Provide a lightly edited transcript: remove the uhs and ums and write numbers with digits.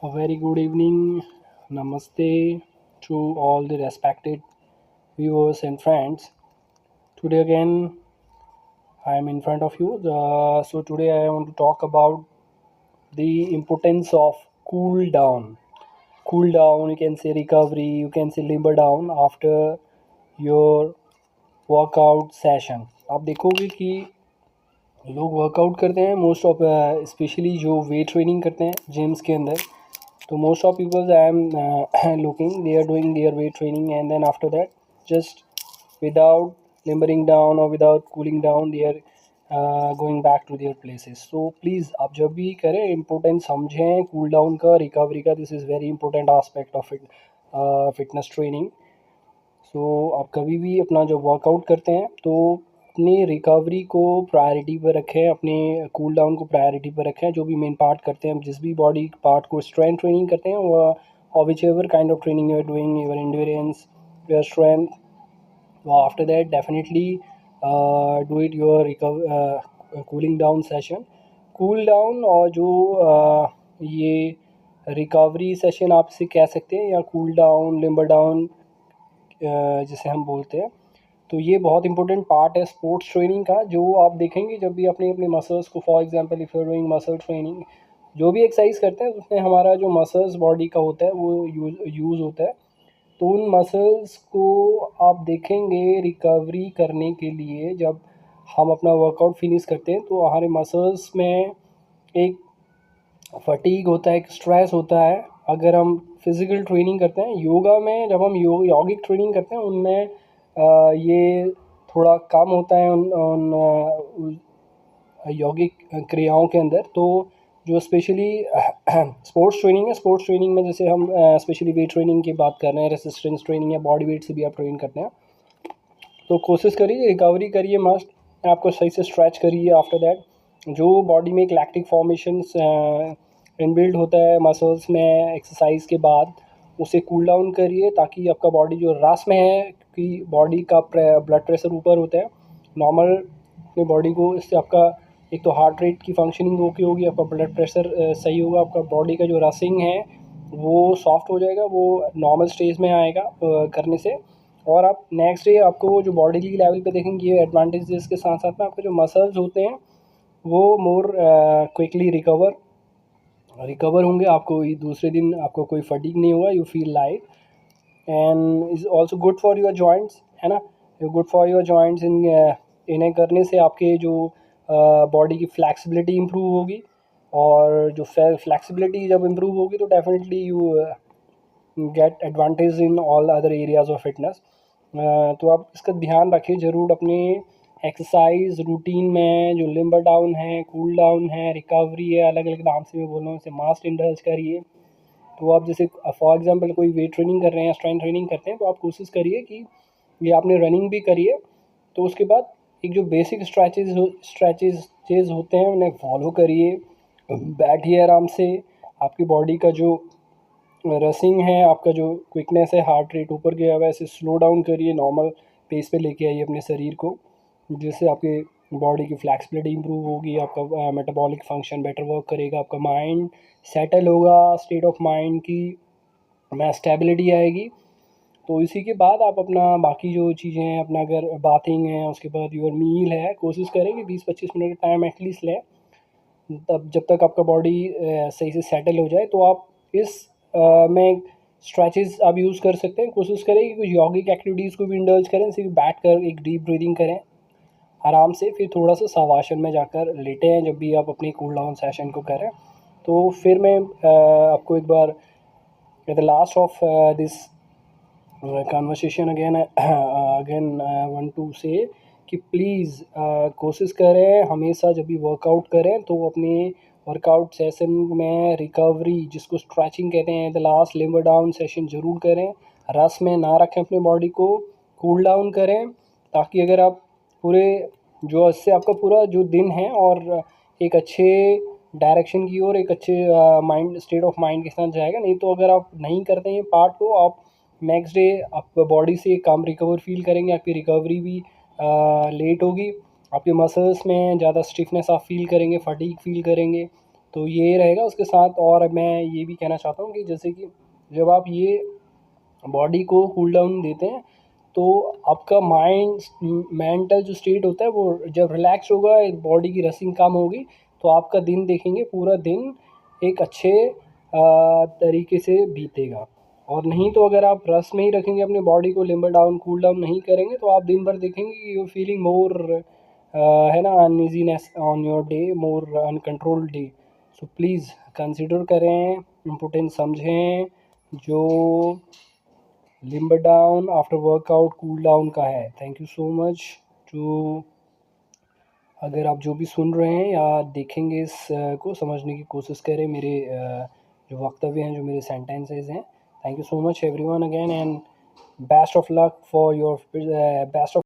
A very good evening, namaste to all the respected viewers and friends. Today again, I am in front of you. So today I want to talk about the importance of cool down. Cool down, you can say recovery, you can say limber down after your workout session. आप देखोगे कि लोग workout करते हैं most of specially जो weight training करते हैं gyms के अंदर. तो most of peoples I am looking they are doing their weight training and then after that just without limbering down or without cooling down they are going back to their places. So please आप जब भी करें important समझें cool down का, recovery का. This is very important aspect of fitness training. So आप कभी भी अपना जब वर्कआउट करते हैं तो अपनी रिकवरी को प्रायोरिटी पर रखें, अपने कूल डाउन को प्रायोरिटी पर रखें. जो भी मेन पार्ट करते हैं, जिस भी बॉडी पार्ट को स्ट्रेंथ ट्रेनिंग करते हैं और whichever kind of training you are doing, your endurance, your strength, after that definitely do it your cooling down session. Cool down और जो ये रिकवरी सेशन आप इसे कह सकते हैं, या कूल डाउन, लिम्बर डाउन जिसे हम बोलते हैं. तो ये बहुत इंपॉर्टेंट पार्ट है स्पोर्ट्स ट्रेनिंग का. जो आप देखेंगे जब भी अपने अपने मसल्स को, for example if you are doing muscle training, जो भी एक्सरसाइज करते हैं उसमें हमारा जो मसल्स बॉडी का होता है वो यूज़ होता है. तो उन मसल्स को आप देखेंगे रिकवरी करने के लिए जब हम अपना वर्कआउट फिनिश करते हैं तो हमारे मसल्स में एक फटीग होता है, एक स्ट्रेस होता है. अगर हम फिज़िकल ट्रेनिंग करते हैं योगा में, जब हम यौगिक ट्रेनिंग करते हैं उनमें ये थोड़ा कम होता है उन यौगिक क्रियाओं के अंदर. तो जो स्पेशली स्पोर्ट्स ट्रेनिंग है, स्पोर्ट्स ट्रेनिंग में जैसे हम स्पेशली वेट ट्रेनिंग की बात कर रहे हैं, रेसिस्टेंस ट्रेनिंग या बॉडी वेट से भी आप ट्रेन करते हैं, तो कोशिश करिए रिकवरी करिए मस्ट. आपको सही से स्ट्रेच करिए. आफ्टर दैट जो बॉडी में एक लैक्टिक फॉर्मेशंस इनबिल्ड होता है मसल्स में एक्सरसाइज के बाद, उसे कूल डाउन करिए ताकि आपका बॉडी जो रस में है, कि बॉडी का ब्लड प्रेशर ऊपर होता है नॉर्मल अपने बॉडी को, इससे आपका एक तो हार्ट रेट की फंक्शनिंग ओके होगी, आपका ब्लड प्रेशर सही होगा, आपका बॉडी का जो रसिंग है वो सॉफ्ट हो जाएगा, वो नॉर्मल स्टेज में आएगा करने से. और आप नेक्स्ट डे आपको जो बॉडी की लेवल पे देखेंगे ये एडवांटेजेस के साथ साथ में आपके जो मसल्स होते हैं वो मोर क्विकली रिकवर होंगे. आपको दूसरे दिन आपको कोई फटीग नहीं होगा, you feel light. And is also good for your joints, है ना. Good for your joints. इन्हें करने से आपके जो बॉडी की फ्लैक्सिबिलिटी इम्प्रूव होगी, और जो फ्लैक्सिबिलिटी जब इम्प्रूव होगी तो definitely you get advantage in all other areas of fitness. तो आप इसका ध्यान रखें ज़रूर अपने एक्सरसाइज रूटीन में. जो लिम्बर डाउन है, कूल डाउन है, रिकवरी है, अलग अलग नाम से मैं बोल रहा हूँ, इसे मास्ट इंडल्ज करिए. तो आप जैसे फॉर एग्जांपल कोई वेट ट्रेनिंग कर रहे हैं या स्ट्रेंथ ट्रेनिंग करते हैं, तो आप कोशिश करिए कि ये आपने रनिंग भी करिए, तो उसके बाद एक जो बेसिक स्ट्रेचेज होते हैं उन्हें फॉलो करिए. बैठिए आराम से. आपकी बॉडी का जो रसिंग है, आपका जो क्विकनेस है, हार्ट रेट ऊपर गया हुआ है, इसे स्लो डाउन करिए, नॉर्मल पेस पे लेके आइए अपने शरीर को, जिससे आपके बॉडी की फ्लैक्सिबिलिटी इंप्रूव होगी, आपका मेटाबॉलिक फंक्शन बेटर वर्क करेगा, आपका माइंड सेटल होगा, स्टेट ऑफ माइंड की में स्टेबिलिटी आएगी. तो इसी के बाद आप अपना बाकी जो चीज़ें हैं, अपना अगर बाथिंग है, उसके बाद योर मील है, कोशिश करें कि 20-25 मिनट का टाइम एटलीस्ट लें, तब जब तक आपका बॉडी सही से सेटल हो जाए. तो आप इस में स्ट्रेचेस आप यूज़ कर सकते हैं. कोशिश करें कि कुछ यौगिक एक्टिविटीज़ को भी इंडल्ज करें, जैसे बैठ कर एक डीप ब्रीदिंग करें आराम से, फिर थोड़ा सा शवासन में जाकर लेटे हैं जब भी आप अपनी कूल डाउन सेशन को करें. तो फिर मैं आपको एक बार at the last of this conversation again want to say कि प्लीज़ कोशिश करें हमेशा जब भी वर्कआउट करें तो अपने वर्कआउट सेशन में रिकवरी, जिसको स्ट्रेचिंग कहते हैं, the last limber down session ज़रूर करें. रस में ना रखें अपने बॉडी को, कूल डाउन करें, ताकि अगर आप पूरे जो इससे आपका पूरा जो दिन है और एक अच्छे डायरेक्शन की ओर, एक अच्छे माइंड स्टेट ऑफ माइंड के साथ जाएगा. नहीं तो अगर आप नहीं करते हैं पार्ट को, आप नेक्स्ट डे आप बॉडी से कम रिकवर फील करेंगे, आपकी रिकवरी भी लेट होगी, आपके मसल्स में ज़्यादा स्टिफनेस आप फील करेंगे, फटीग फील करेंगे. तो ये रहेगा उसके साथ। और मैं ये भी कहना चाहता हूँ कि जैसे कि जब आप ये बॉडी को कूल डाउन देते हैं तो आपका मेंटल जो स्टेट होता है वो जब रिलैक्स होगा, बॉडी की रसिंग कम होगी, तो आपका दिन देखेंगे पूरा दिन एक अच्छे तरीके से बीतेगा। और नहीं तो अगर आप रस में ही रखेंगे अपने बॉडी को, लिम्बर डाउन कूल डाउन नहीं करेंगे, तो आप दिन भर देखेंगे कि यू फीलिंग मोर है ना uneasiness on your day, more uncontrolled day. So please consider करें, इम्पोर्टेंस समझें जो limber down after workout cool down का है। Thank you so much to, अगर आप जो भी सुन रहे हैं या देखेंगे इस को समझने की कोशिश करें मेरे जो वक्तव्य हैं, जो मेरे सेंटेंसेस हैं। Thank you so much everyone again, and best of luck for your best of